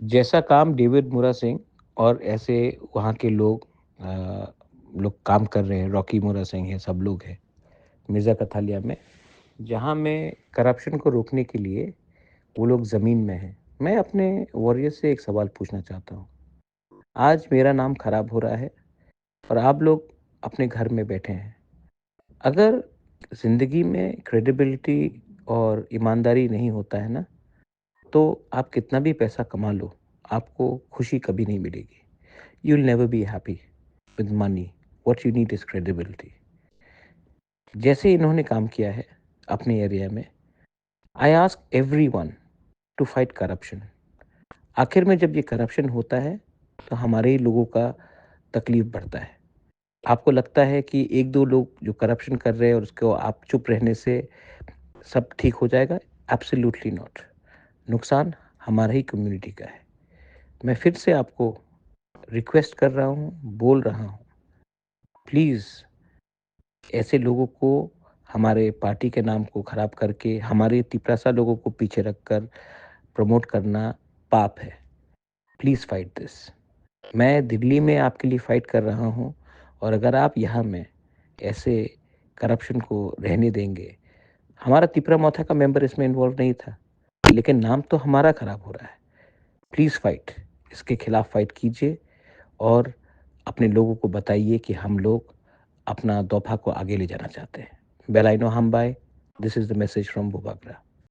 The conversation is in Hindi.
जैसा काम डेविड मुरा सिंह और ऐसे वहाँ के लोग काम कर रहे हैं, रॉकी मुरा सिंह है, सब लोग हैं मिर्ज़ा कथालिया में, जहाँ में करप्शन को रोकने के लिए वो लोग ज़मीन में हैं। मैं अपने वॉरियर से एक सवाल पूछना चाहता हूँ। आज मेरा नाम खराब हो रहा है और आप लोग अपने घर में बैठे हैं। अगर ज़िंदगी में क्रेडिबिलिटी और ईमानदारी नहीं होता है ना, तो आप कितना भी पैसा कमा लो, आपको खुशी कभी नहीं मिलेगी। You will never be happy with money. What you need is credibility. जैसे इन्होंने काम किया है अपने एरिया में, I ask everyone to fight corruption. आखिर में जब ये करप्शन होता है, तो हमारे ही लोगों का तकलीफ बढ़ता है। आपको लगता है कि 1-2 लोग जो करप्शन कर रहे हैं और उसको आप चुप रहने से सब ठीक हो जाएगा? Absolutely not. नुकसान हमारा ही कम्युनिटी का है। मैं फिर से आपको रिक्वेस्ट कर रहा हूँ, बोल रहा हूँ, प्लीज़ ऐसे लोगों को हमारे पार्टी के नाम को खराब करके, हमारे तिपरासा लोगों को पीछे रखकर प्रमोट करना पाप है। Please fight this. मैं दिल्ली में आपके लिए फाइट कर रहा हूँ और अगर आप यहाँ में ऐसे करप्शन को रहने देंगे, हमारा तिपरा मोथा का मेंबर इसमें इन्वॉल्व नहीं था, लेकिन नाम तो हमारा खराब हो रहा है। प्लीज़ फाइट, इसके खिलाफ फाइट कीजिए और अपने लोगों को बताइए कि हम लोग अपना दौफा को आगे ले जाना चाहते हैं। बेलाइनो हम bye, this is the message from Bubagra.